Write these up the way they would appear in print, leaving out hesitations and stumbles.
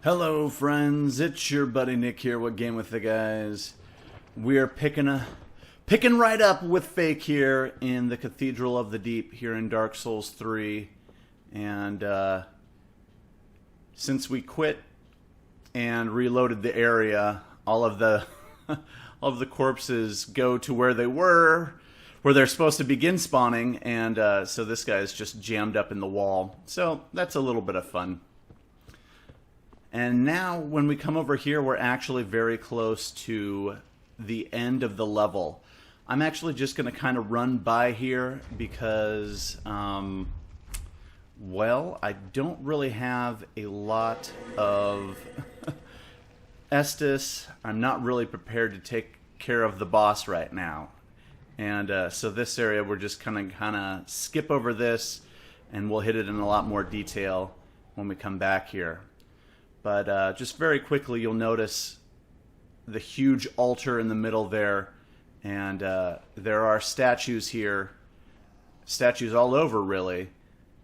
Hello friends, it's your buddy Nick here with Game with the Guys. We're picking right up with Fake here in the Cathedral of the Deep here in Dark Souls 3. And since we quit and reloaded the area, all of the corpses go to where they were, where they're supposed to begin spawning, and so this guy is just jammed up in the wall. So that's a little bit of fun. And now, when we come over here, we're actually very close to the end of the level. I'm actually just going to kind of run by here because, well, I don't really have a lot of Estus. I'm not really prepared to take care of the boss right now. And so this area, we're just kind of skip over this, and we'll hit it in a lot more detail when we come back here. But just very quickly, you'll notice the huge altar in the middle there. And there are statues here. Statues all over, really.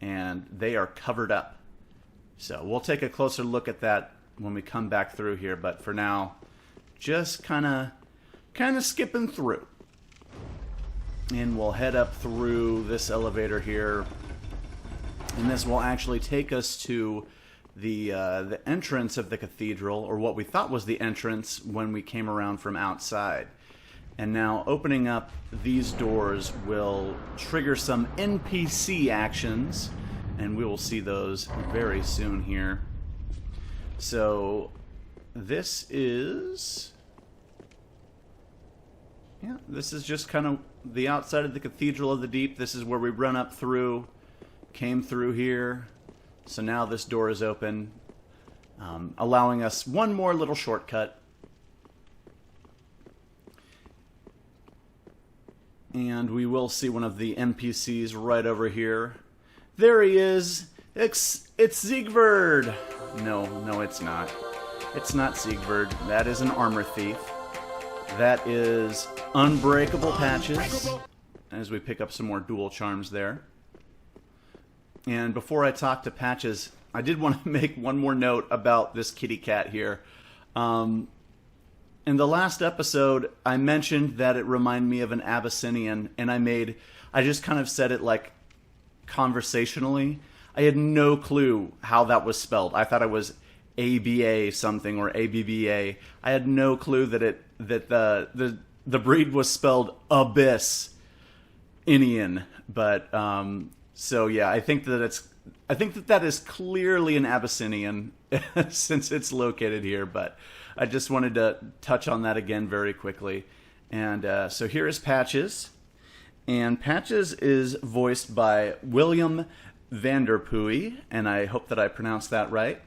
And they are covered up. So we'll take a closer look at that when we come back through here. But for now, just kind of skipping through. And we'll head up through this elevator here. And this will actually take us to the entrance of the cathedral, or what we thought was the entrance when we came around from outside. And now opening up these doors will trigger some NPC actions, and we will see those very soon here. So this is just kind of the outside of the Cathedral of the Deep. This is where we run up through, came through here. So now this door is open, allowing us one more little shortcut. And we will see one of the NPCs right over here. There he is. It's Siegvard. No, it's not. It's not Siegvard. That is an armor thief. That is Unbreakable Patches, as we pick up some more dual charms there. And before I talk to Patches, I did want to make one more note about this kitty cat here. In the last episode, I mentioned that it reminded me of an Abyssinian, and I just kind of said it like conversationally. I had no clue how that was spelled. I thought it was ABA something or ABBA. I had no clue that the breed was spelled Abyssinian, but so yeah, I think that is clearly an Abyssinian since it's located here, but I just wanted to touch on that again very quickly. And so here is Patches, and Patches is voiced by William Vanderpooy, and I hope that I pronounced that right.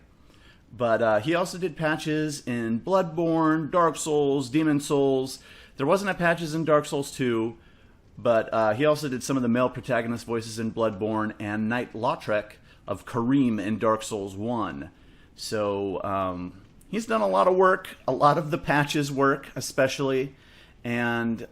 But he also did Patches in Bloodborne, Dark Souls, Demon Souls. There wasn't a Patches in Dark Souls 2, but he also did some of the male protagonist voices in Bloodborne and Knight Lautrec of Karim in Dark Souls 1. So he's done a lot of work, a lot of the Patches work especially. And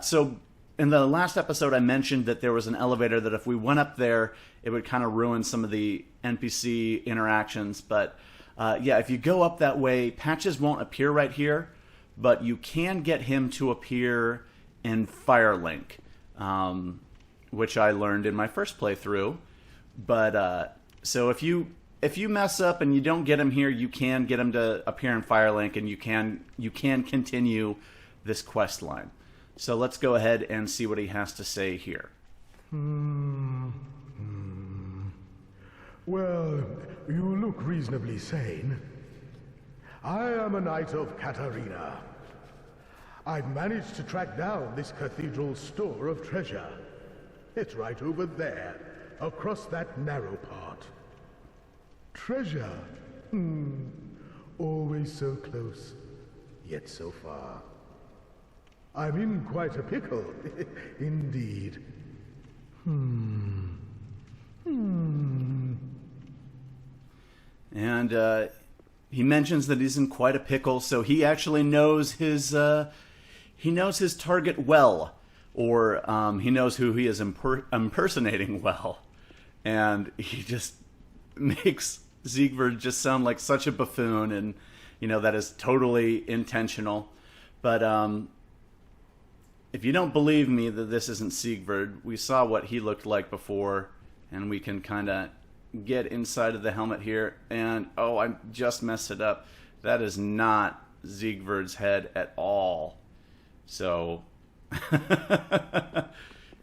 so in the last episode I mentioned that there was an elevator that if we went up there, it would kind of ruin some of the NPC interactions. But yeah, if you go up that way, Patches won't appear right here, but you can get him to appear in Firelink, which I learned in my first playthrough. But so if you mess up and you don't get him here, you can get him to appear in Firelink, and you can continue this quest line. So let's go ahead and see what he has to say here. Well, you look reasonably sane. I am a knight of Katarina. I've managed to track down this cathedral's store of treasure. It's right over there, across that narrow part. Treasure? Always so close, yet so far. I'm in quite a pickle, indeed. And he mentions that he's in quite a pickle, so he actually knows his target well, or he knows who he is impersonating well, and he just makes Siegfried just sound like such a buffoon, and that is totally intentional. But if you don't believe me that this isn't Siegfried, we saw what he looked like before, and we can kind of get inside of the helmet here, and oh, I just messed it up. That is not Siegfried's head at all. So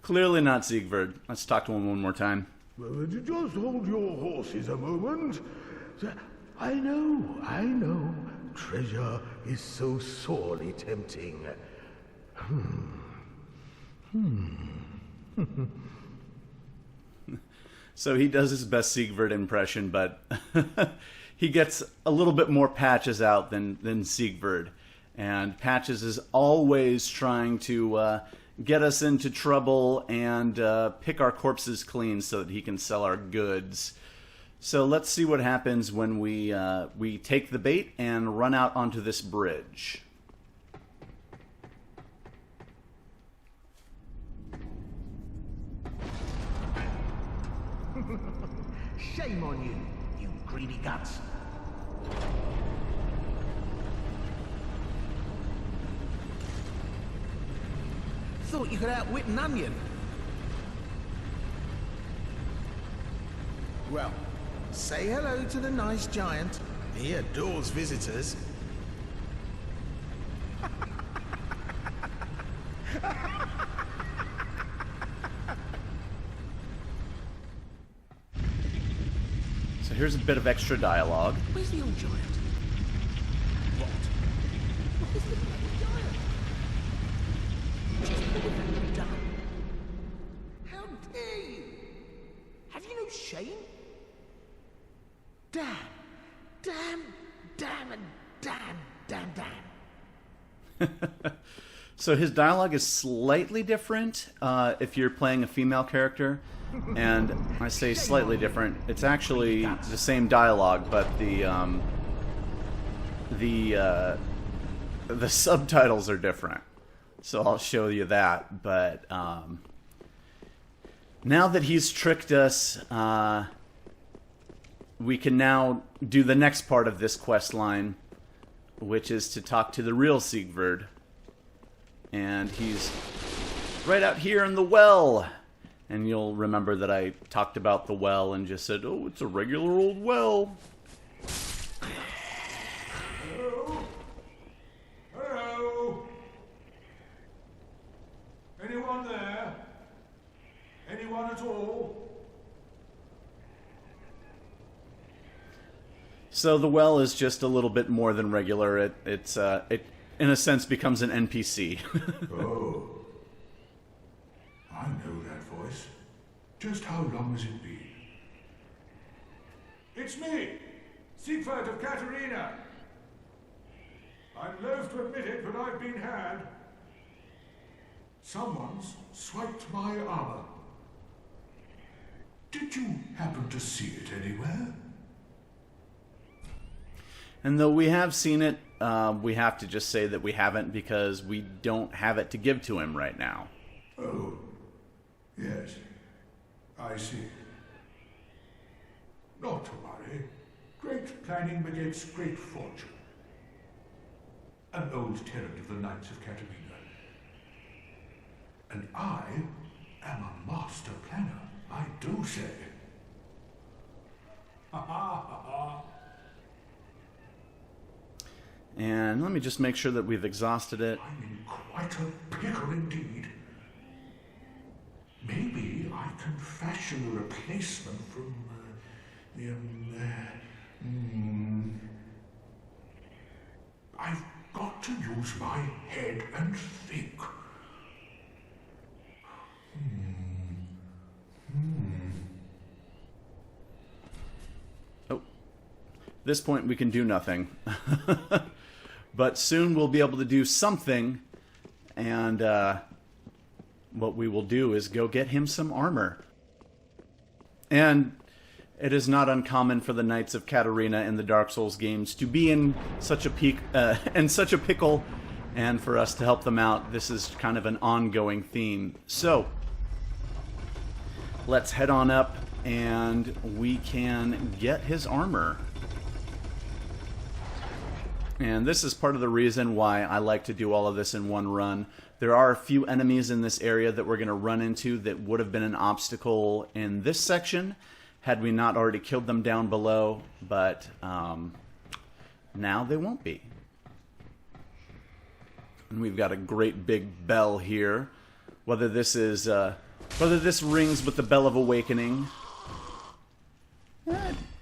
clearly not Siegfried. Let's talk to him one more time. Just hold your horses a moment. I know. Treasure is so sorely tempting. So he does his best Siegfried impression, but he gets a little bit more Patches out than Siegfried. And Patches is always trying to get us into trouble and pick our corpses clean so that he can sell our goods. So let's see what happens when we take the bait and run out onto this bridge. Shame on you, you greedy guts. Thought you could outwit an onion. Well, say hello to the nice giant. He adores visitors. So here's a bit of extra dialogue. Where's the old giant? What? What is the bloody giant? Just what have you done? How dare you? Have you no shame? Damn, and damn. So his dialogue is slightly different if you're playing a female character. And I say slightly different. It's actually the same dialogue, but the subtitles are different. So I'll show you that. But now that he's tricked us, we can now do the next part of this quest line, which is to talk to the real Siegfried. And he's right out here in the well. And you'll remember that I talked about the well and just said, oh, it's a regular old well. Hello? Hello? Anyone there? Anyone at all? So the well is just a little bit more than regular. It in a sense becomes an NPC. Oh. I know that voice. Just how long has it been? It's me, Siegfried of Catarina. I'm loath to admit it, but I've been had. Someone's swiped my armor. Did you happen to see it anywhere? And though we have seen it, we have to just say that we haven't because we don't have it to give to him right now. Oh, yes. I see. Not to worry. Great planning begets great fortune. An old tenant of the Knights of Catarina. And I am a master planner, I do say. Ha ha ha ha. And let me just make sure that we've exhausted it. I'm in quite a pickle indeed. Maybe I can fashion a replacement from I've got to use my head and think. Oh, at this point we can do nothing. But soon we'll be able to do something, and what we will do is go get him some armor. And it is not uncommon for the Knights of Catarina in the Dark Souls games to be in such a pickle, and for us to help them out, this is kind of an ongoing theme. So let's head on up and we can get his armor. And this is part of the reason why I like to do all of this in one run. There are a few enemies in this area that we're going to run into that would have been an obstacle in this section had we not already killed them down below, but now they won't be. And we've got a great big bell here. Whether this is whether this rings with the Bell of Awakening,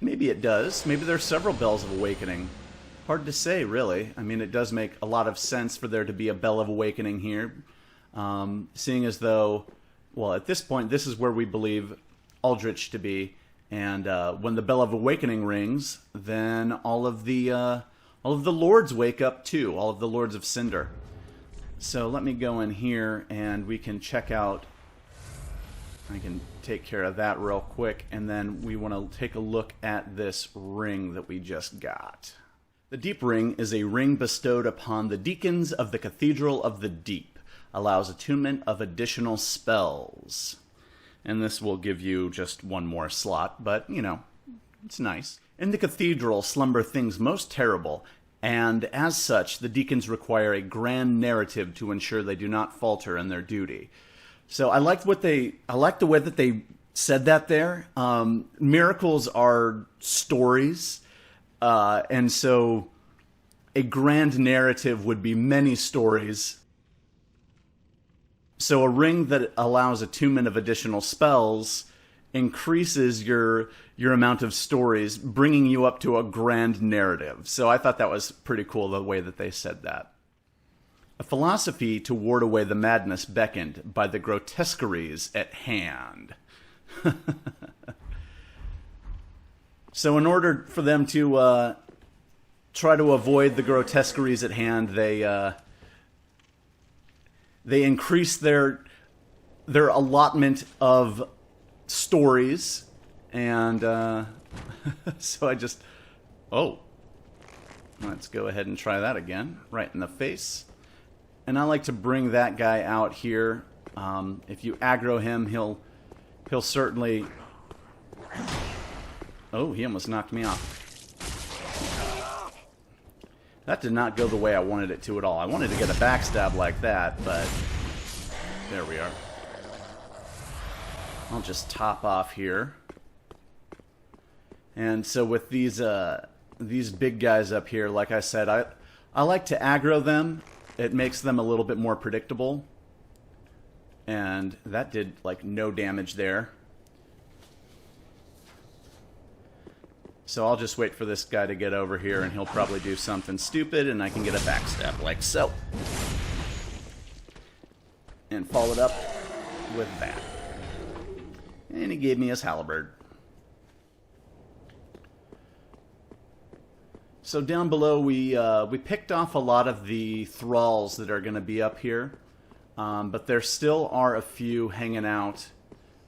maybe it does. Maybe there's several Bells of Awakening. Hard to say, really. I mean, it does make a lot of sense for there to be a Bell of Awakening here, seeing as though, well, at this point, this is where we believe Aldrich to be, and when the Bell of Awakening rings, then all of the lords wake up too, all of the lords of Cinder. So let me go in here, and we can check out. I can take care of that real quick, and then we want to take a look at this ring that we just got. The Deep Ring is a ring bestowed upon the deacons of the Cathedral of the Deep. Allows attunement of additional spells. And this will give you just one more slot, but, you know, it's nice. In the Cathedral slumber things most terrible, and as such, the deacons require a grand narrative to ensure they do not falter in their duty. So I liked the way that they said that there. Miracles are stories. And so a grand narrative would be many stories. So a ring that allows attunement of additional spells increases your amount of stories, bringing you up to a grand narrative. So I thought that was pretty cool, the way that they said that. A philosophy to ward away the madness beckoned by the grotesqueries at hand. So in order for them to try to avoid the grotesqueries at hand, they increase their allotment of stories, and so let's go ahead and try that again, right in the face. And I like to bring that guy out here. If you aggro him, he'll certainly. Oh, he almost knocked me off. That did not go the way I wanted it to at all. I wanted to get a backstab like that, but there we are. I'll just top off here. And so with these big guys up here, like I said, I like to aggro them. It makes them a little bit more predictable. And that did like no damage there. So I'll just wait for this guy to get over here, and he'll probably do something stupid, and I can get a backstab like so. And followed up with that. And he gave me his halberd. So down below, we picked off a lot of the thralls that are going to be up here, but there still are a few hanging out,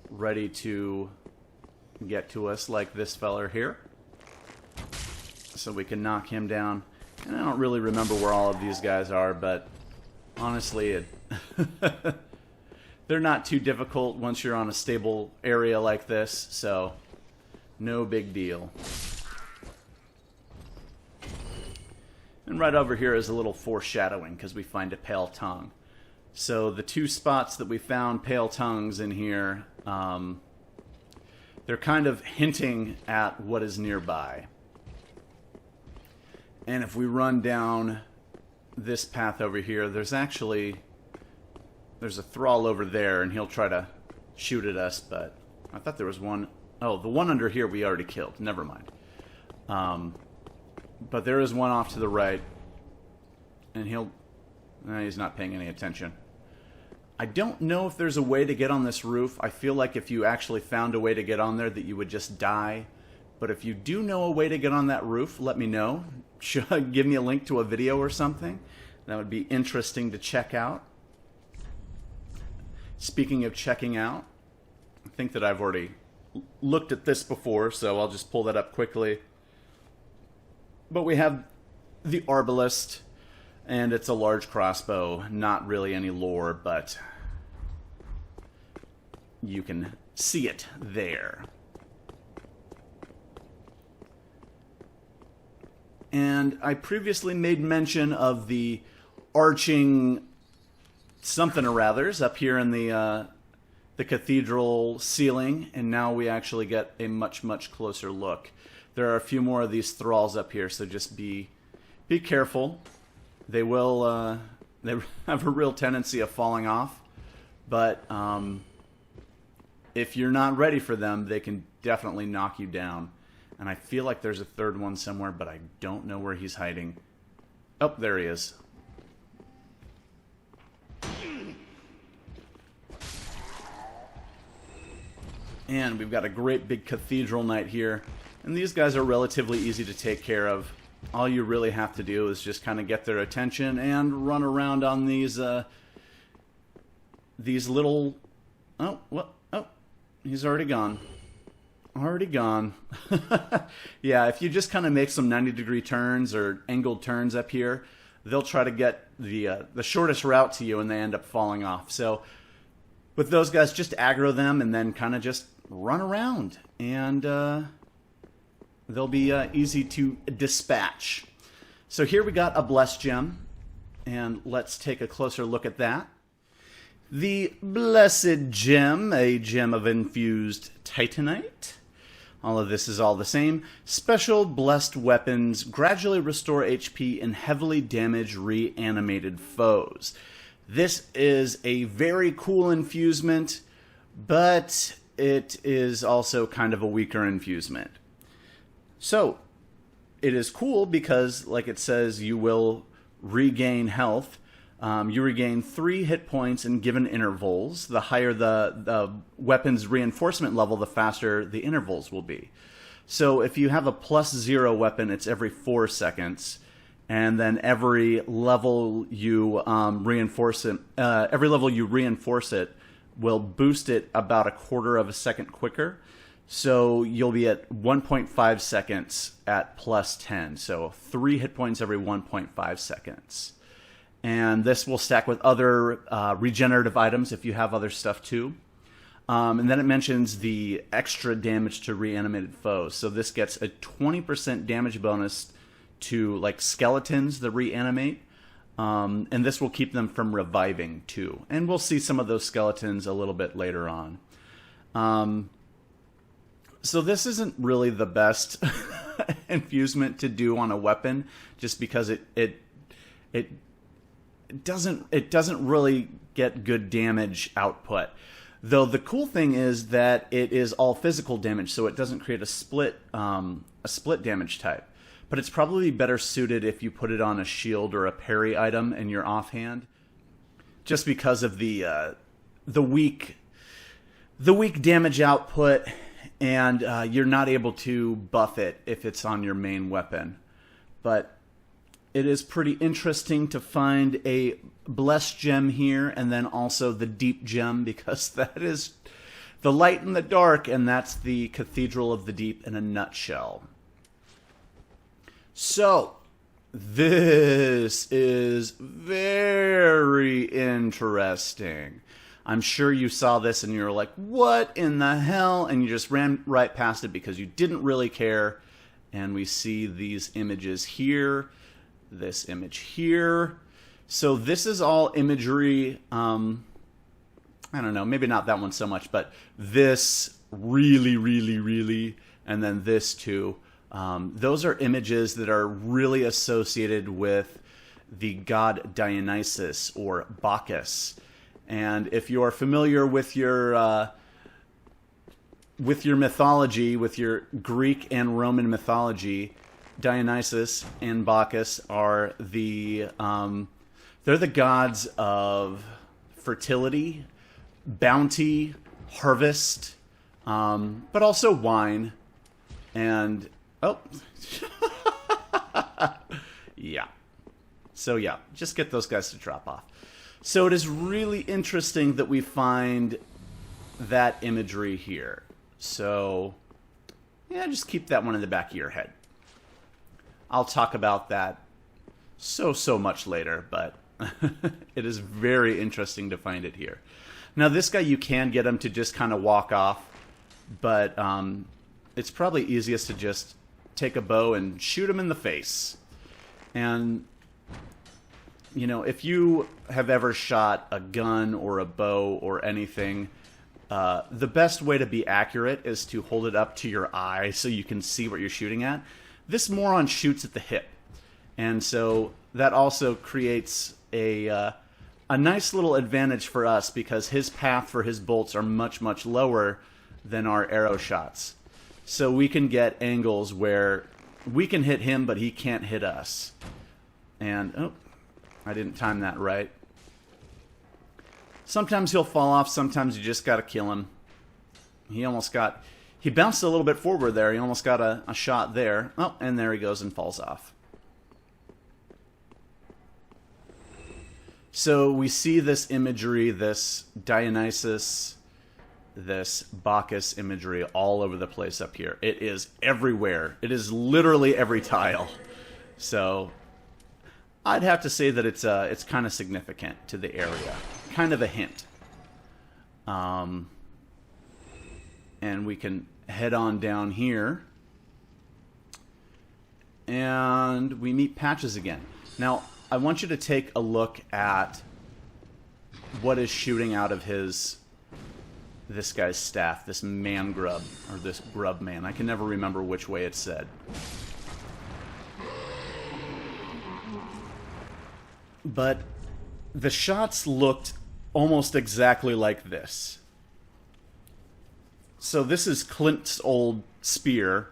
ready to get to us, like this feller here. So we can knock him down. And I don't really remember where all of these guys are, but honestly, they're not too difficult once you're on a stable area like this, so no big deal. And right over here is a little foreshadowing, because we find a pale tongue. So the two spots that we found pale tongues in here, they're kind of hinting at what is nearby. And if we run down this path over here, there's a thrall over there, and he'll try to shoot at us, but I thought there was one. Oh, the one under here we already killed. Never mind. But there is one off to the right, and he's not paying any attention. I don't know if there's a way to get on this roof. I feel like if you actually found a way to get on there that you would just die. But if you do know a way to get on that roof, let me know. Give me a link to a video or something. That would be interesting to check out. Speaking of checking out, I think that I've already looked at this before, so I'll just pull that up quickly. But we have the Arbalist, and it's a large crossbow. Not really any lore, but you can see it there. And I previously made mention of the arching something or others up here in the cathedral ceiling, and now we actually get a much closer look. There are a few more of these thralls up here, so just be careful. They will they have a real tendency of falling off, but if you're not ready for them, they can definitely knock you down. And I feel like there's a third one somewhere, but I don't know where he's hiding. Oh, there he is. And we've got a great big cathedral knight here. And these guys are relatively easy to take care of. All you really have to do is just kind of get their attention and run around on these little... Oh, what? Oh, he's already gone. Already gone. Yeah, if you just kind of make some 90-degree turns or angled turns up here, they'll try to get the shortest route to you, and they end up falling off. So with those guys, just aggro them and then kind of just run around, and they'll be easy to dispatch. So here we got a blessed gem, and let's take a closer look at that. The blessed gem, a gem of infused titanite. All of this is all the same. Special blessed weapons gradually restore HP in heavily damaged reanimated foes. This is a very cool infusement, but it is also kind of a weaker infusement. So, it is cool because, like it says, you will regain health. You regain 3 hit points in given intervals. The higher the weapon's reinforcement level, the faster the intervals will be. So if you have a +0 weapon, it's every 4 seconds. And then every level you reinforce it will boost it about 1/4 of a second quicker. So you'll be at 1.5 seconds at +10. So 3 hit points every 1.5 seconds. And this will stack with other regenerative items if you have other stuff too. And then it mentions the extra damage to reanimated foes. So this gets a 20% damage bonus to like skeletons that reanimate. And this will keep them from reviving too. And we'll see some of those skeletons a little bit later on. So this isn't really the best infusement to do on a weapon, just because it doesn't really get good damage output. Though the cool thing is that it is all physical damage, so it doesn't create a split damage type. But it's probably better suited if you put it on a shield or a parry item in your offhand, just because of the weak damage output, and you're not able to buff it if it's on your main weapon. But it is pretty interesting to find a blessed gem here, and then also the deep gem, because that is the light and the dark, and that's the Cathedral of the Deep in a nutshell. So, this is very interesting. I'm sure you saw this and you're like, what in the hell? And you just ran right past it because you didn't really care. And we see these images here, this image here. So this is all imagery, I don't know, maybe not that one so much, but this really, and then this too. Those are images that are really associated with the god Dionysus or Bacchus. And if you are familiar with your mythology, with your Greek and Roman mythology, Dionysus and Bacchus are they're the gods of fertility, bounty, harvest, but also wine, and yeah. So yeah, just get those guys to drop off. So it is really interesting that we find that imagery here. So yeah, just keep that one in the back of your head. I'll talk about that so much later, but it is very interesting to find it here. Now this guy, you can get him to just kind of walk off, but it's probably easiest to just take a bow and shoot him in the face. And, you know, if you have ever shot a gun or a bow or anything, the best way to be accurate is to hold it up to your eye so you can see what you're shooting at. This moron shoots at the hip. And so that also creates a nice little advantage for us because his path for his bolts are much, much lower than our arrow shots. So we can get angles where we can hit him, but he can't hit us. And, oh, I didn't time that right. Sometimes he'll fall off, sometimes you just gotta kill him. He bounced a little bit forward there, he almost got a shot there. Oh, and there he goes and falls off. So we see this imagery, this Dionysus, this Bacchus imagery all over the place up here. It is everywhere. It is literally every tile. So I'd have to say that it's kind of significant to the area. Kind of a hint. And we can head on down here. And we meet Patches again. Now, I want you to take a look at what is shooting out of this guy's staff, this man grub, or this grub man. I can never remember which way it's said. But the shots looked almost exactly like this. So this is Clint's old spear,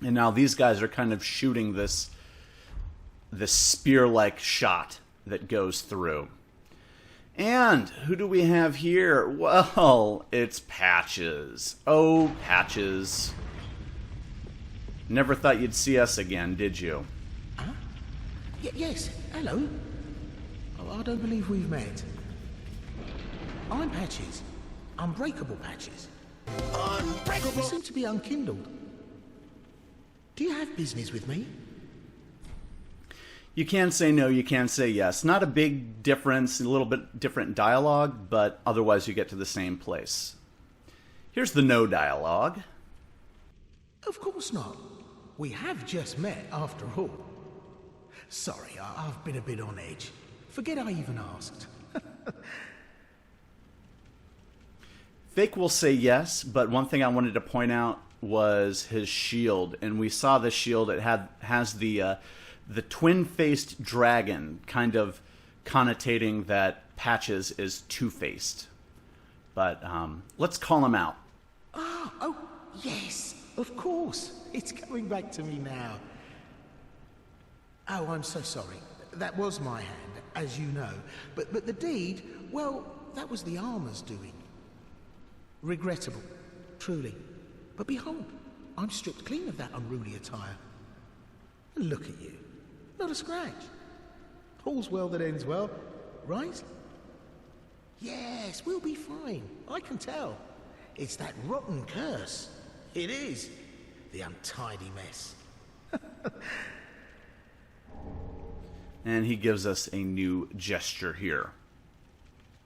and now these guys are kind of shooting this spear-like shot that goes through. And who do we have here? Well, it's Patches. Oh, Patches. Never thought you'd see us again, did you? Huh? Yes, hello. Oh, I don't believe we've met. I'm Patches. Unbreakable Patches. Unbreakable? You seem to be unkindled. Do you have business with me? You can say no, you can say yes. Not a big difference, a little bit different dialogue, but otherwise you get to the same place. Here's the no dialogue. Of course not. We have just met, after all. Sorry, I've been a bit on edge. Forget I even asked. Fake will say yes, but one thing I wanted to point out was his shield. And we saw the shield, it has the twin-faced dragon, kind of connotating that Patches is two-faced. But let's call him out. Oh, yes, of course. It's coming back to me now. Oh, I'm so sorry. That was my hand, as you know. But the deed, well, that was the armor's doing. Regrettable, truly. But behold, I'm stripped clean of that unruly attire. And look at you. Not a scratch. All's well that ends well, right? Yes, we'll be fine. I can tell. It's that rotten curse. It is. The untidy mess. And he gives us a new gesture here.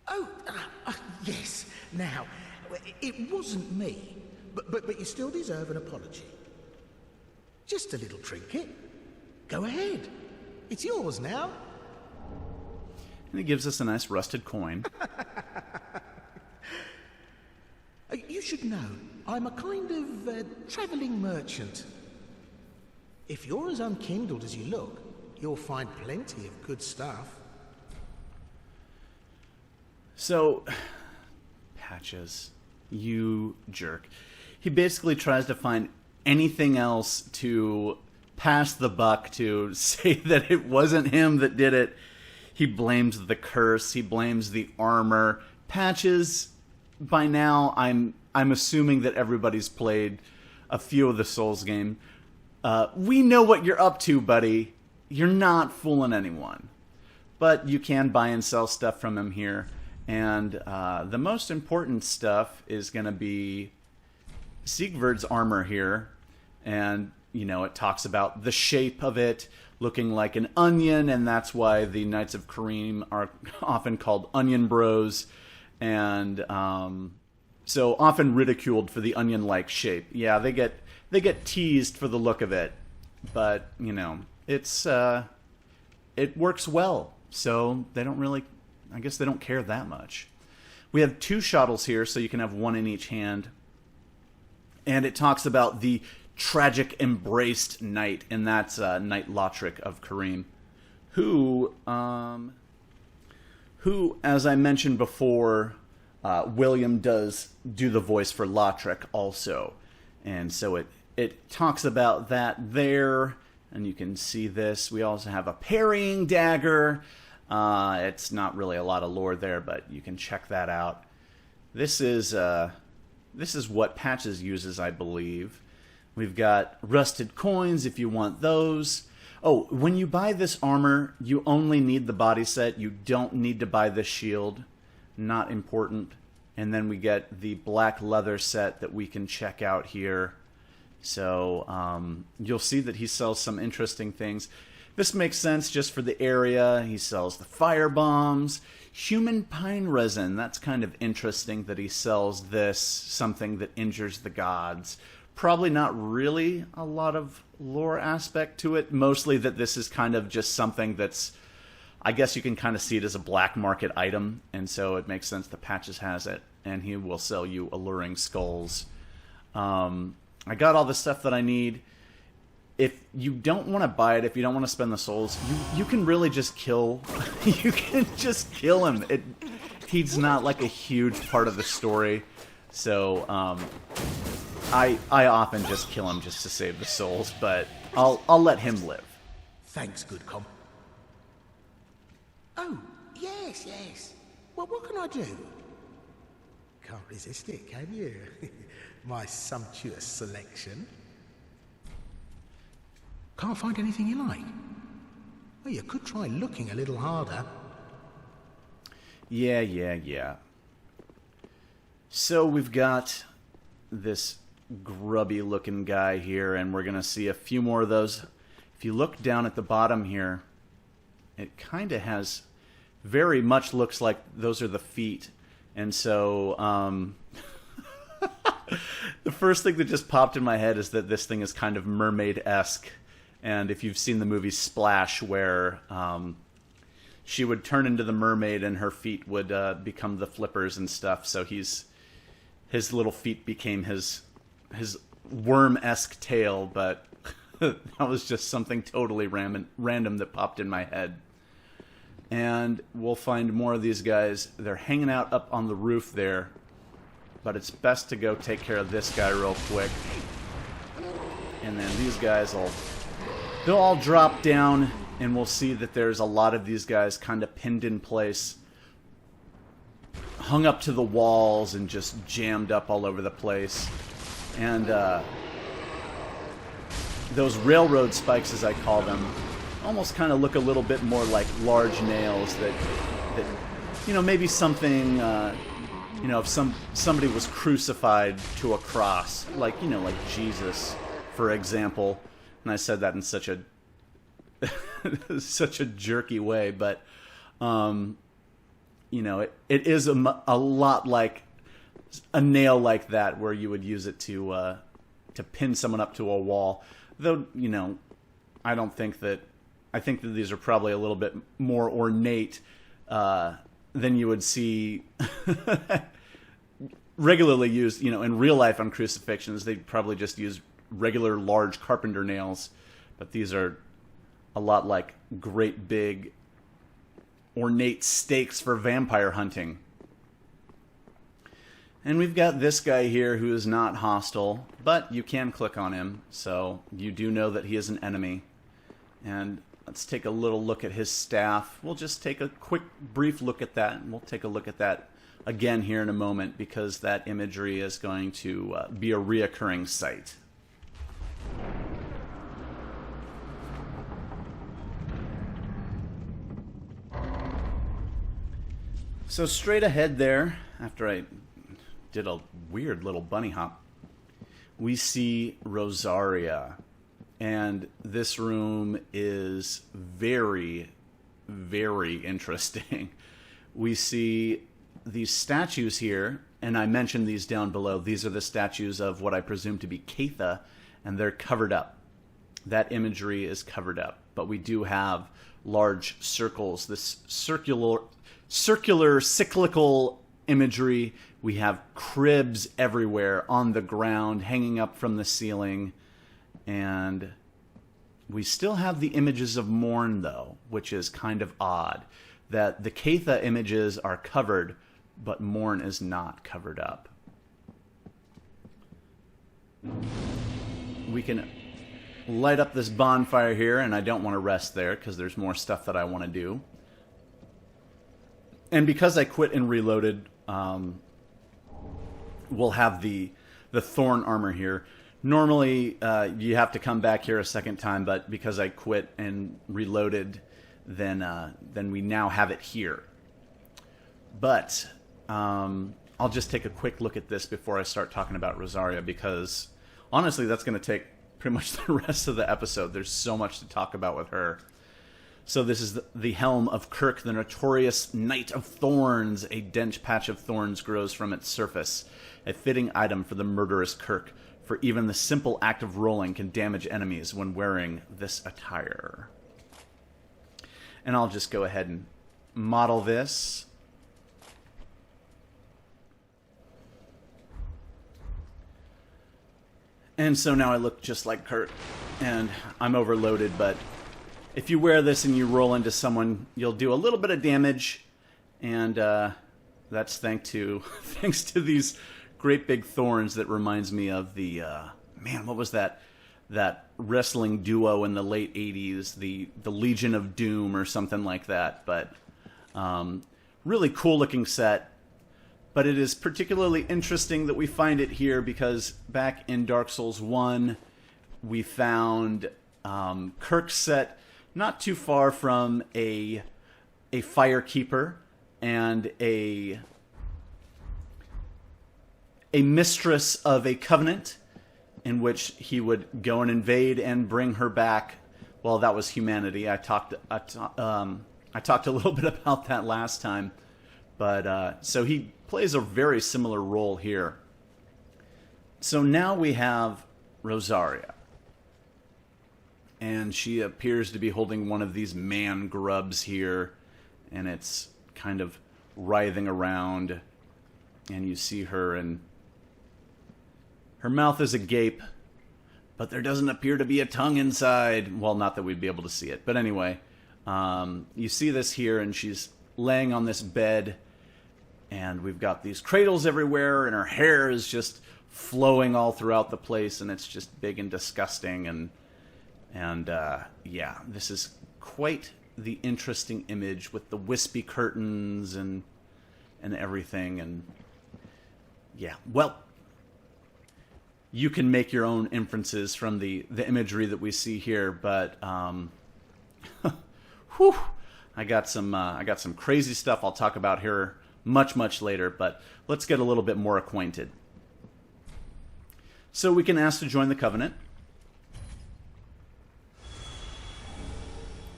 Oh, yes. Now, it wasn't me, but you still deserve an apology. Just a little trinket. Go ahead. It's yours now. And he gives us a nice rusted coin. You should know, I'm a kind of travelling merchant. If you're as unkindled as you look, you'll find plenty of good stuff. So, Patches, you jerk. He basically tries to find anything else to pass the buck, to say that it wasn't him that did it. He blames the curse. He blames the armor. Patches, by now, I'm assuming that everybody's played a few of the Souls game. We know what you're up to, buddy. You're not fooling anyone. But you can buy and sell stuff from him here. And the most important stuff is going to be Siegvard's armor here. And, you know, it talks about the shape of it looking like an onion, and that's why the Knights of Kareem are often called onion bros. And so often ridiculed for the onion-like shape. Yeah, they get teased for the look of it. But, you know, it's it works well, so they don't really, I guess they don't care that much. We have 2 shuttles here, so you can have one in each hand. And it talks about the tragic embraced knight, and that's Knight Lothric of Kareem, who, as I mentioned before, William does do the voice for Lothric also. And so it talks about that there, and you can see this. We also have a parrying dagger. It's not really a lot of lore there, but you can check that out. This is what Patches uses, I believe. We've got rusted coins if you want those. Oh, when you buy this armor, you only need the body set. You don't need to buy the shield. Not important. And then we get the black leather set that we can check out here. So you'll see that he sells some interesting things. This makes sense just for the area. He sells the fire bombs, human pine resin. That's kind of interesting that he sells this, something that injures the gods. Probably not really a lot of lore aspect to it. Mostly that this is kind of just something that's, I guess you can kind of see it as a black market item. And so it makes sense that Patches has it. And he will sell you alluring skulls. I got all the stuff that I need. If you don't want to buy it, if you don't want to spend the souls, you can really just kill. You can just kill him. He's not like a huge part of the story, so I often just kill him just to save the souls. But I'll let him live. Thanks, good comp. Oh, yes, yes. Well, what can I do? Can't resist it, can you? My sumptuous selection. Can't find anything you like? Well, you could try looking a little harder. Yeah. So we've got this grubby-looking guy here, and we're going to see a few more of those. If you look down at the bottom here, it kind of has, very much looks like those are the feet. And so the first thing that just popped in my head is that this thing is kind of mermaid-esque. And if you've seen the movie Splash, where she would turn into the mermaid and her feet would become the flippers and stuff, so his little feet became his worm-esque tail, but that was just something totally random that popped in my head. And we'll find more of these guys. They're hanging out up on the roof there, but it's best to go take care of this guy real quick. And then these guys they'll all drop down, and we'll see that there's a lot of these guys kind of pinned in place, hung up to the walls and just jammed up all over the place. And those railroad spikes, as I call them, almost kind of look a little bit more like large nails that maybe something, if somebody was crucified to a cross, like Jesus, for example. And I said that in such a such a jerky way, but it is a lot like a nail like that, where you would use it to pin someone up to a wall. Though I think that these are probably a little bit more ornate than you would see regularly used, in real life on crucifixions. They'd probably just use regular large carpenter nails, but these are a lot like great big ornate stakes for vampire hunting. And we've got this guy here who is not hostile, but you can click on him, so you do know that he is an enemy. And let's take a little look at his staff. We'll just take a quick, brief look at that, and we'll take a look at that again here in a moment, because that imagery is going to be a reoccurring sight. So straight ahead there, after I did a weird little bunny hop, we see Rosaria. And this room is very, very interesting. We see these statues here, and I mentioned these down below. These are the statues of what I presume to be Catha, and they're covered up. That imagery is covered up. but we do have large circles, this circular cyclical imagery. We have cribs everywhere on the ground, hanging up from the ceiling, and we still have the images of Morn, though, which is kind of odd, that the Catha images are covered, but Morn is not covered up. We can light up this bonfire here, and I don't want to rest there because there's more stuff that I want to do. And because I quit and reloaded, we'll have the thorn armor here. Normally, you have to come back here a second time, but because I quit and reloaded, then we now have it here. But I'll just take a quick look at this before I start talking about Rosaria, because honestly, that's going to take pretty much the rest of the episode. There's so much to talk about with her. So this is the helm of Kirk, the notorious Knight of Thorns. A dense patch of thorns grows from its surface, a fitting item for the murderous Kirk, for even the simple act of rolling can damage enemies when wearing this attire. And I'll just go ahead and model this. And so now I look just like Kirk, and I'm overloaded, but if you wear this and you roll into someone, you'll do a little bit of damage, and that's thanks to these great big thorns that reminds me of the, man, what was that wrestling duo in the late 80s, the Legion of Doom or something like that, but really cool looking set. But it is particularly interesting that we find it here because back in Dark Souls 1, we found Kirk's set not too far from a Firekeeper and a mistress of a covenant, in which he would go and invade and bring her back. Well, that was humanity. I talked a little bit about that last time, but so he plays a very similar role here. So now we have Rosaria, and she appears to be holding one of these man grubs here, and it's kind of writhing around, and you see her, and her mouth is agape, but there doesn't appear to be a tongue inside. Well, not that we'd be able to see it, but anyway, you see this here, and she's laying on this bed, and we've got these cradles everywhere, and her hair is just flowing all throughout the place, and it's just big and disgusting, and yeah, this is quite the interesting image with the wispy curtains and everything, and yeah, well, you can make your own inferences from the imagery that we see here, but whew, I got some crazy stuff I'll talk about here much later, but let's get a little bit more acquainted. So we can ask to join the Covenant,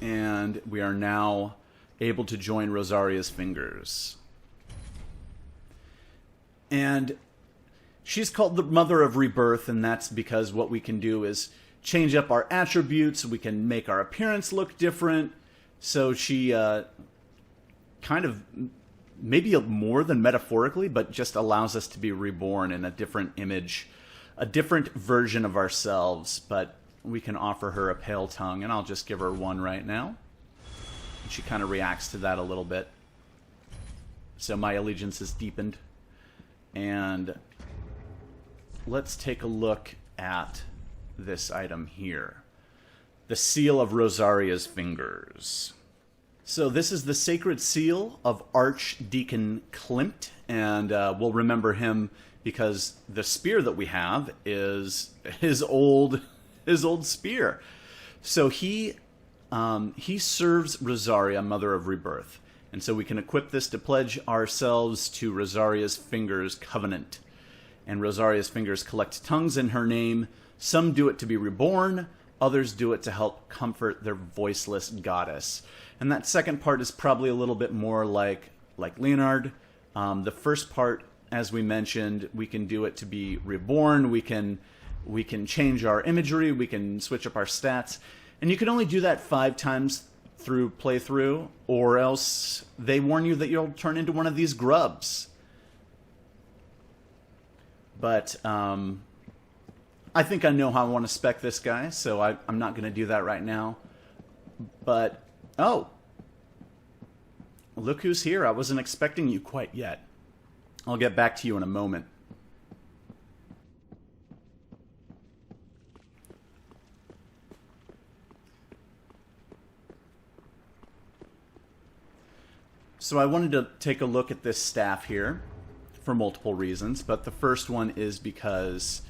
and we are now able to join Rosaria's fingers. And she's called the Mother of Rebirth, and that's because what we can do is change up our attributes. We can make our appearance look different. So she kind of, maybe more than metaphorically, but just allows us to be reborn in a different image, a different version of ourselves. But we can offer her a pale tongue, and I'll just give her one right now. And she kind of reacts to that a little bit. So my allegiance is deepened. And let's take a look at this item here. The Seal of Rosaria's Fingers. So this is the sacred seal of Archdeacon Klimt, and we'll remember him because the spear that we have is his old spear. So he serves Rosaria, Mother of Rebirth, and so we can equip this to pledge ourselves to Rosaria's Fingers covenant. And Rosaria's fingers collect tongues in her name. Some do it to be reborn, others do it to help comfort their voiceless goddess. And that second part is probably a little bit more like Leonard. The first part, as we mentioned, we can do it to be reborn. We can change our imagery. We can switch up our stats. And you can only do that 5 times through playthrough, or else they warn you that you'll turn into one of these grubs. But I think I know how I want to spec this guy, so I'm not going to do that right now. But, oh, look who's here. I wasn't expecting you quite yet. I'll get back to you in a moment. So I wanted to take a look at this staff here for multiple reasons, but the first one is because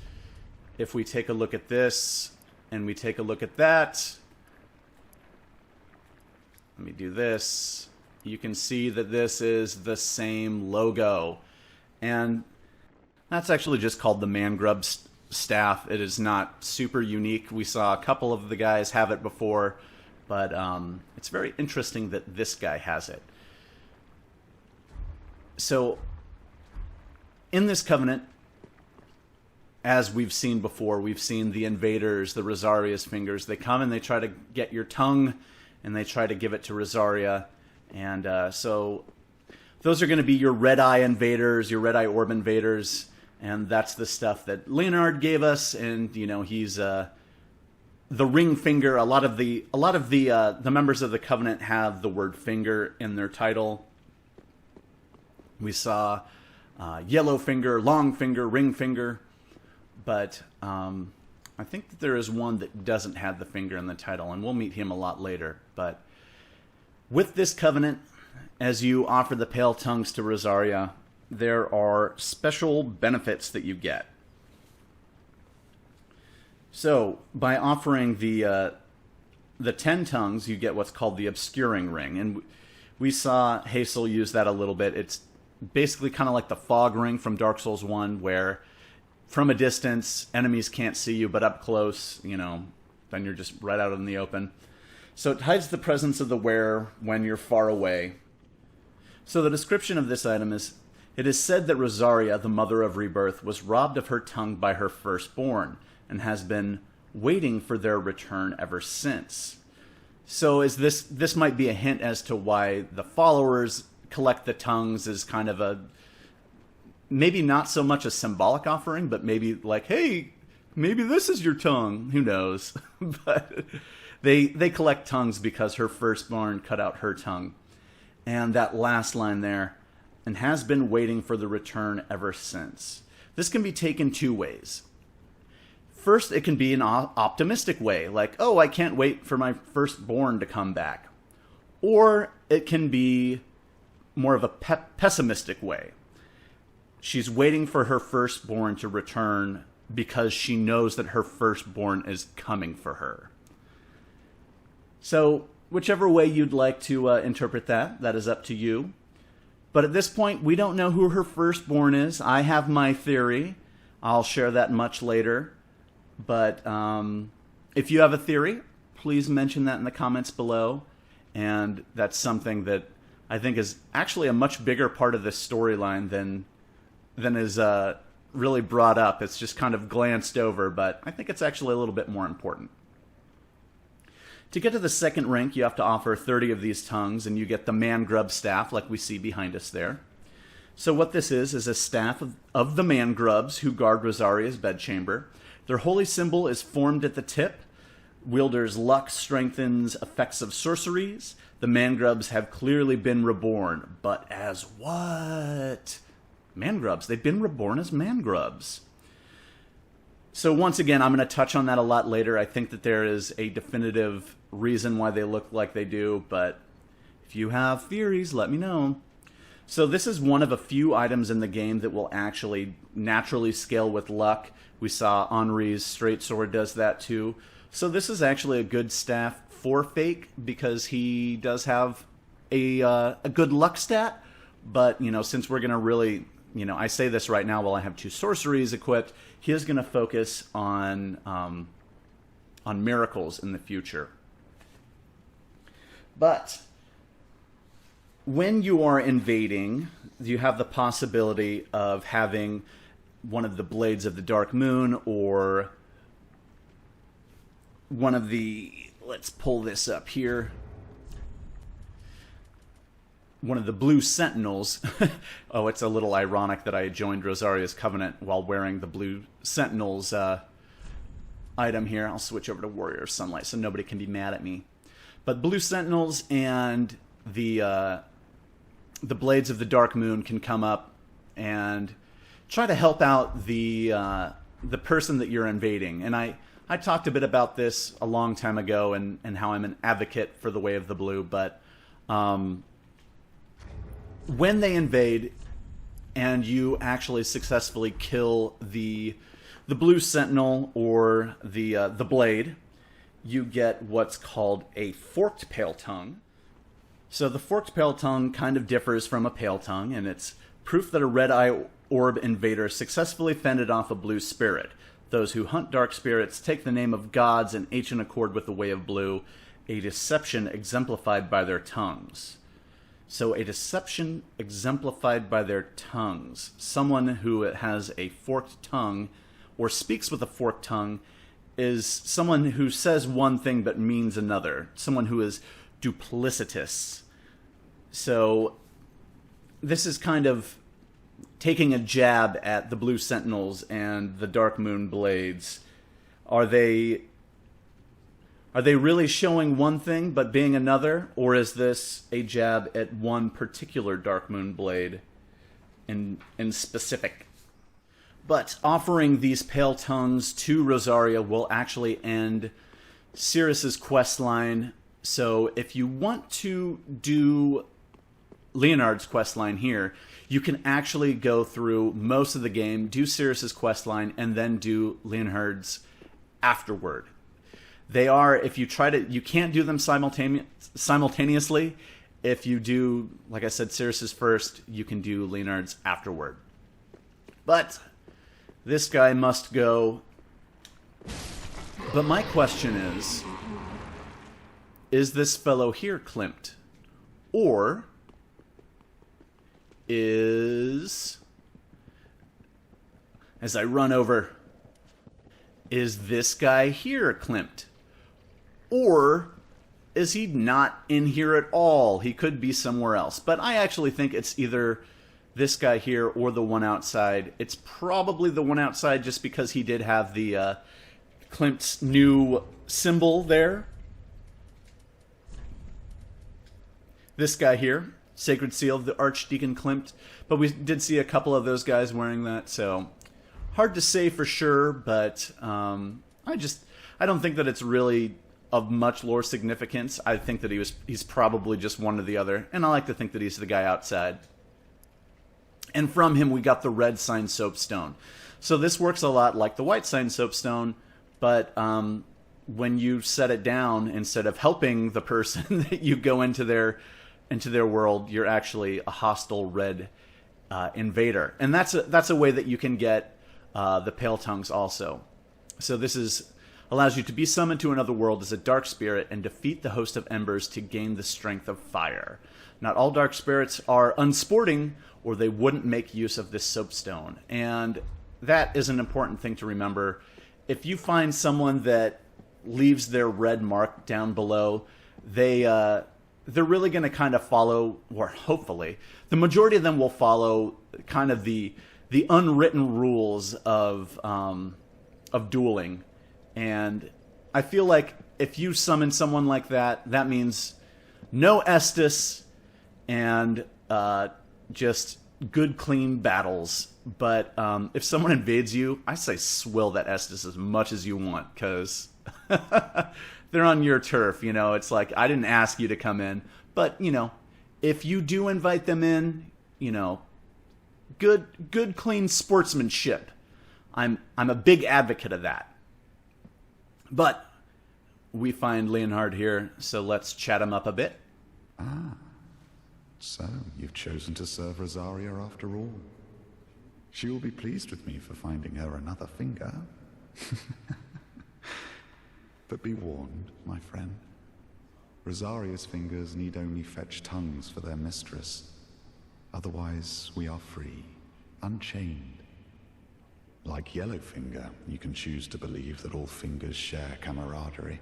if we take a look at this and we take a look at that, let me do this, you can see that this is the same logo. And that's actually just called the Man-Grub staff. It is not super unique. We saw a couple of the guys have it before, but it's very interesting that this guy has it. So, in this covenant, as we've seen before, we've seen the invaders, the Rosaria's fingers. They come and they try to get your tongue, and they try to give it to Rosaria. And so, those are going to be your Red Eye invaders, your Red Eye Orb invaders, and that's the stuff that Leonard gave us. And you know, he's the ring finger. A lot of the members of the covenant have the word finger in their title. We saw yellow finger, long finger, ring finger, but I think that there is one that doesn't have the finger in the title, and we'll meet him a lot later. But with this covenant, as you offer the pale tongues to Rosaria, there are special benefits that you get. So, by offering the 10 tongues, you get what's called the obscuring ring, and we saw Hazel use that a little bit. It's basically kind of like the fog ring from Dark Souls 1, where from a distance, enemies can't see you, but up close, you know, then you're just right out in the open. So it hides the presence of the wearer when you're far away. So the description of this item is, it is said that Rosaria, the mother of Rebirth, was robbed of her tongue by her firstborn, and has been waiting for their return ever since. So is this might be a hint as to why the followers collect the tongues as kind of a, maybe not so much a symbolic offering, but maybe like, hey, maybe this is your tongue. Who knows? But they collect tongues because her firstborn cut out her tongue. And that last line there, and has been waiting for the return ever since. This can be taken 2 ways. First, it can be an optimistic way, like, oh, I can't wait for my firstborn to come back. Or it can be more of a pessimistic way. She's waiting for her firstborn to return because she knows that her firstborn is coming for her. So, whichever way you'd like to interpret that is up to you. But at this point, we don't know who her firstborn is. I have my theory. I'll share that much later. But if you have a theory, please mention that in the comments below. And that's something that I think is actually a much bigger part of this storyline than is really brought up. It's just kind of glanced over, but I think it's actually a little bit more important. To get to the second rank, you have to offer 30 of these tongues, and you get the Man-Grub staff, like we see behind us there. So what this is a staff of the Man-Grubs who guard Rosaria's bedchamber. Their holy symbol is formed at the tip. Wielder's luck strengthens effects of sorceries. The Man-Grubs have clearly been reborn. But as what? Man-Grubs. They've been reborn as Man-Grubs. So once again, I'm going to touch on that a lot later. I think that there is a definitive reason why they look like they do, but if you have theories, let me know. So this is one of a few items in the game that will actually naturally scale with luck. We saw Henri's straight sword does that too. So this is actually a good staff for Fake because he does have a good luck stat. But, you know, since we're going to really, you know, I say this right now while I have 2 sorceries equipped, he is going to focus on miracles in the future. But when you are invading, you have the possibility of having one of the Blades of the Dark Moon or one of the, let's pull this up here. One of the blue sentinels. Oh, it's a little ironic that I joined Rosaria's Covenant while wearing the blue sentinels item here. I'll switch over to Warrior of Sunlight so nobody can be mad at me. But blue sentinels and the Blades of the Dark Moon can come up and try to help out the person that you're invading. And I talked a bit about this a long time ago and how I'm an advocate for the Way of the Blue, but when they invade and you actually successfully kill the blue sentinel or the blade, you get what's called a forked pale tongue. So the forked pale tongue kind of differs from a pale tongue, and it's proof that a red-eye orb invader successfully fended off a blue spirit. Those who hunt dark spirits take the name of gods in ancient accord with the Way of Blue, a deception exemplified by their tongues. So a deception exemplified by their tongues. Someone who has a forked tongue or speaks with a forked tongue is someone who says one thing but means another. Someone who is duplicitous. So this is kind of taking a jab at the Blue Sentinels and the Dark Moon Blades. Are they really showing one thing but being another? Or is this a jab at one particular Dark Moon Blade in specific? But offering these pale tongues to Rosaria will actually end Cirrus's quest line. So if you want to do Leonard's quest line here, you can actually go through most of the game, do Cirrus's quest line, and then do Leonard's afterward. They are, if you try to, you can't do them simultaneously. If you do, like I said, Cirrus's first, you can do Leonard's afterward. But this guy must go. But my question is this fellow here Klimt? Or is, as I run over, is this guy here Klimt? Or is he not in here at all? He could be somewhere else. But I actually think it's either this guy here or the one outside. It's probably the one outside just because he did have the Klimt's new symbol there. This guy here, Sacred Seal of the Archdeacon Klimt. But we did see a couple of those guys wearing that, so hard to say for sure, but I don't think that it's really of much lore significance. I think that he's probably just one or the other, and I like to think that he's the guy outside. And from him we got the red sign soapstone. So this works a lot like the white sign soapstone, but when you set it down, instead of helping the person that you go into their world, you're actually a hostile red invader. And that's a way that you can get the Pale Tongues also. So this allows you to be summoned to another world as a dark spirit and defeat the host of embers to gain the strength of fire. Not all dark spirits are unsporting, or they wouldn't make use of this soapstone. And that is an important thing to remember. If you find someone that leaves their red mark down below, they're really going to kind of follow, or hopefully, the majority of them will follow kind of the unwritten rules of dueling. And I feel like if you summon someone like that, that means no Estus and just good, clean battles. But if someone invades you, I say swill that Estus as much as you want, because they're on your turf. You know, it's like, I didn't ask you to come in. But, you know, if you do invite them in, you know, good, clean sportsmanship. I'm a big advocate of that. But we find Leonhard here, so let's chat him up a bit. Ah, so you've chosen to serve Rosaria after all. She will be pleased with me for finding her another finger. But be warned, my friend. Rosaria's fingers need only fetch tongues for their mistress. Otherwise, we are free, unchained. Like Yellowfinger, you can choose to believe that all fingers share camaraderie.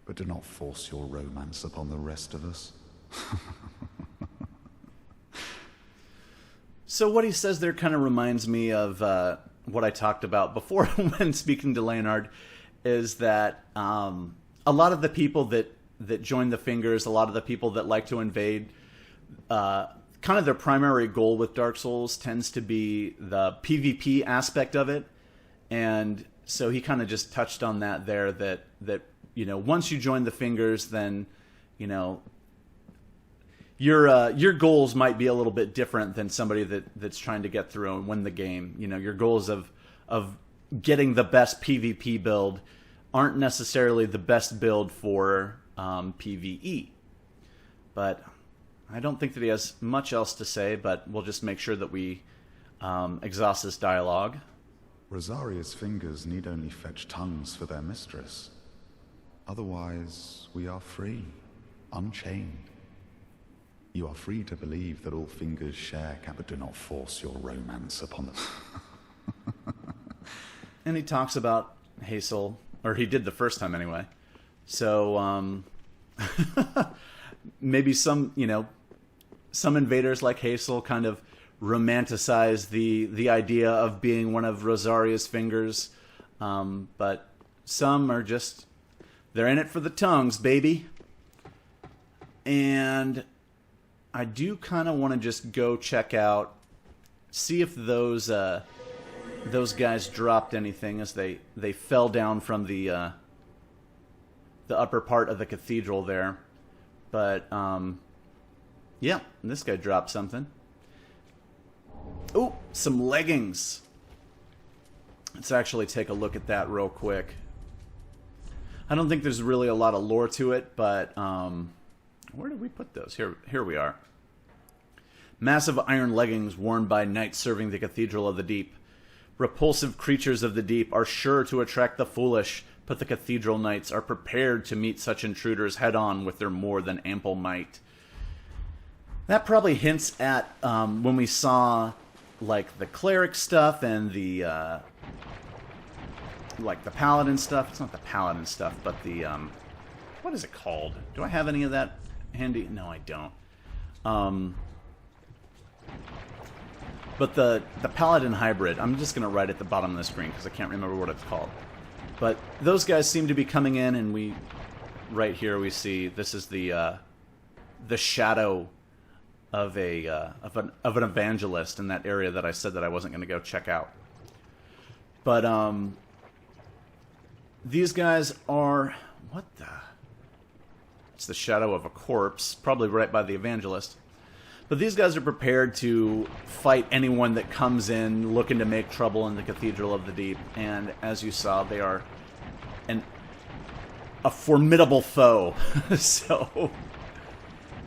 but do not force your romance upon the rest of us. So what he says there kind of reminds me of what I talked about before when speaking to Leonard, is that a lot of the people that join the Fingers, a lot of the people that like to invade, kind of their primary goal with Dark Souls tends to be the PvP aspect of it. And so he kind of just touched on that there, that you know, once you join the Fingers, then, you know, your goals might be a little bit different than somebody that's trying to get through and win the game. You know, your goals of getting the best PvP build aren't necessarily the best build for PvE. But I don't think that he has much else to say, but we'll just make sure that we exhaust this dialogue. Rosaria's fingers need only fetch tongues for their mistress. Otherwise, we are free, unchained. You are free to believe that all fingers share, but do not force your romance upon them. And he talks about Hazel, or he did the first time anyway. So maybe some invaders like Hazel kind of romanticize the idea of being one of Rosaria's fingers, but some are just, they're in it for the tongues, baby. And I do kind of want to just go check out, see if those guys dropped anything as they fell down from the upper part of the cathedral there. But yeah, this guy dropped something. Oh, some leggings. Let's actually take a look at that real quick. I don't think there's really a lot of lore to it, but where did we put those? Here we are. Massive iron leggings worn by knights serving the Cathedral of the Deep. Repulsive creatures of the deep are sure to attract the foolish, but the Cathedral Knights are prepared to meet such intruders head-on with their more than ample might. That probably hints at when we saw like the cleric stuff and the like the paladin stuff. It's not the paladin stuff, but the what is it called? Do I have any of that handy? No, I don't. But the paladin hybrid, I'm just gonna write at the bottom of the screen because I can't remember what it's called. But those guys seem to be coming in, and right here we see this is the shadow of an evangelist in that area that I said that I wasn't going to go check out. But these guys are, what the? It's the shadow of a corpse, probably right by the evangelist. But these guys are prepared to fight anyone that comes in looking to make trouble in the Cathedral of the Deep. And as you saw, they are a formidable foe. So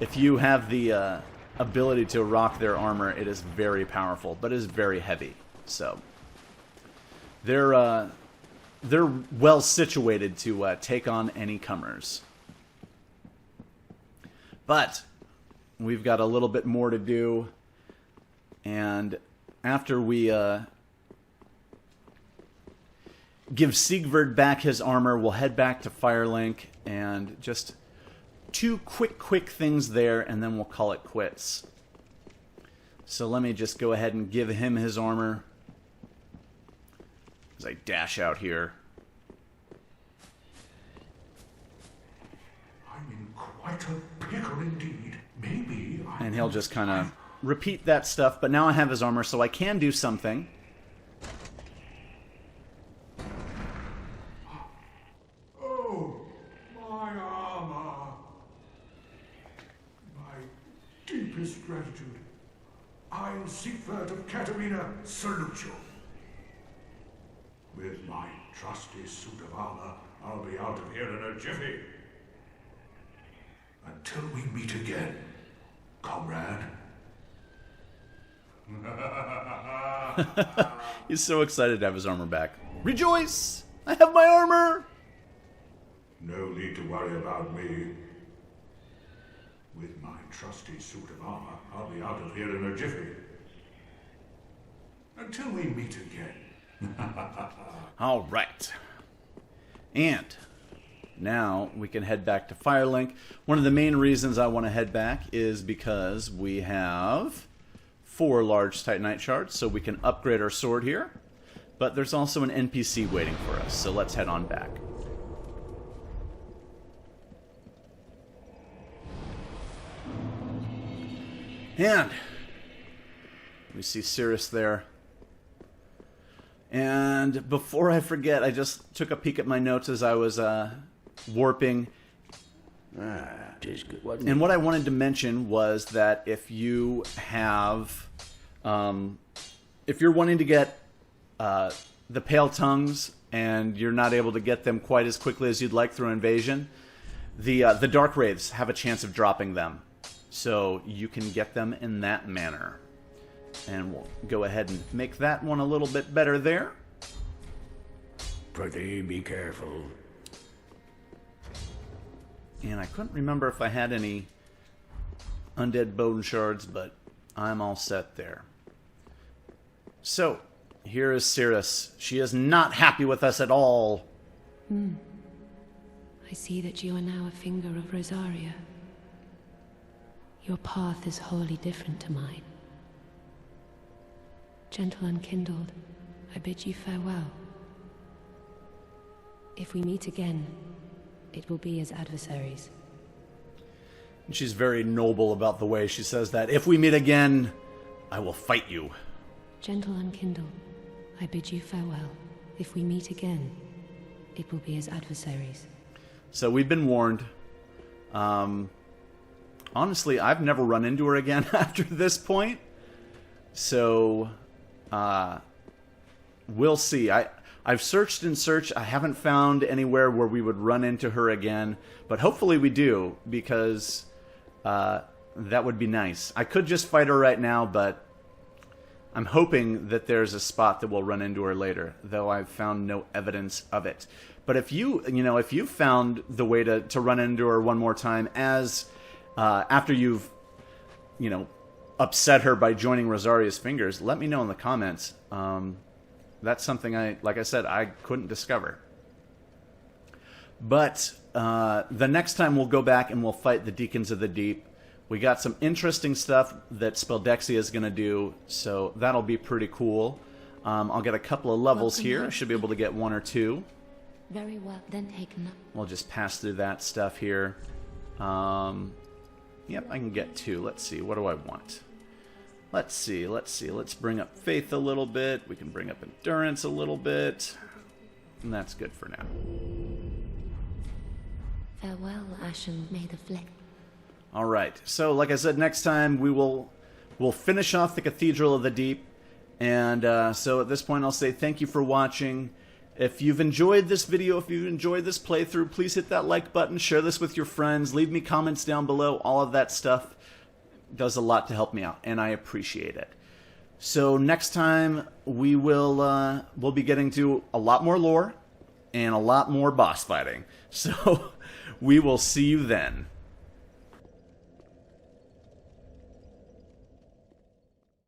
if you have the ability to rock their armor, it is very powerful, but it is very heavy. So they're well situated to take on any comers. But we've got a little bit more to do, and after we give Siegfried back his armor, we'll head back to Firelink, and just two quick things there, and then we'll call it quits. So let me just go ahead and give him his armor as I dash out here. I'm in quite a pickle indeed. Maybe I... And he'll just kind of repeat that stuff, but now I have his armor, so I can do something. Oh, my armor. My deepest gratitude. I'll Siegfried of Catarina salute you. With my trusty suit of armor, I'll be out of here in a jiffy. Until we meet again, comrade. He's so excited to have his armor back. Rejoice! I have my armor! No need to worry about me. With my trusty suit of armor, I'll be out of here in a jiffy. Until we meet again. All right. And now we can head back to Firelink. One of the main reasons I want to head back is because we have 4 large Titanite shards, so we can upgrade our sword here. But there's also an NPC waiting for us, so let's head on back. And we see Cirrus there. And before I forget, I just took a peek at my notes as I was warping. Tis good, wasn't And it? what I wanted to mention was that if you have, if you're wanting to get the Pale Tongues and you're not able to get them quite as quickly as you'd like through Invasion, the Dark Wraiths have a chance of dropping them. So you can get them in that manner. And we'll go ahead and make that one a little bit better there. Prithee, be careful. And I couldn't remember if I had any undead bone shards, but I'm all set there. So, here is Cirrus. She is not happy with us at all. I see that you are now a finger of Rosaria. Your path is wholly different to mine. Gentle unkindled, I bid you farewell. If we meet again, it will be as adversaries. And she's very noble about the way she says that. If we meet again, I will fight you. Gentle unkindled, I bid you farewell. If we meet again, it will be as adversaries. So we've been warned. Honestly, I've never run into her again after this point. So, we'll see. I've searched and searched. I haven't found anywhere where we would run into her again. But hopefully we do, because that would be nice. I could just fight her right now, but I'm hoping that there's a spot that we'll run into her later, though I've found no evidence of it. But if if you found the way to run into her one more time as after you've, upset her by joining Rosaria's fingers, let me know in the comments. That's something like I said, I couldn't discover. But the next time we'll go back and we'll fight the Deacons of the Deep. We got some interesting stuff that Spelldexia is going to do, so that'll be pretty cool. I'll get a couple of levels here. I should be able to get 1 or 2. Very well, then taken up. We'll just pass through that stuff here. Yep, I can get 2. Let's see. What do I want? Let's see. Let's bring up Faith a little bit. We can bring up Endurance a little bit. And that's good for now. Farewell, Ashen, may the flame. All right. So, like I said, next time we'll finish off the Cathedral of the Deep. And so at this point, I'll say thank you for watching. If you've enjoyed this video, if you've enjoyed this playthrough, please hit that like button, share this with your friends, leave me comments down below. All of that stuff does a lot to help me out, and I appreciate it. So next time we'll be getting to a lot more lore and a lot more boss fighting. So we will see you then.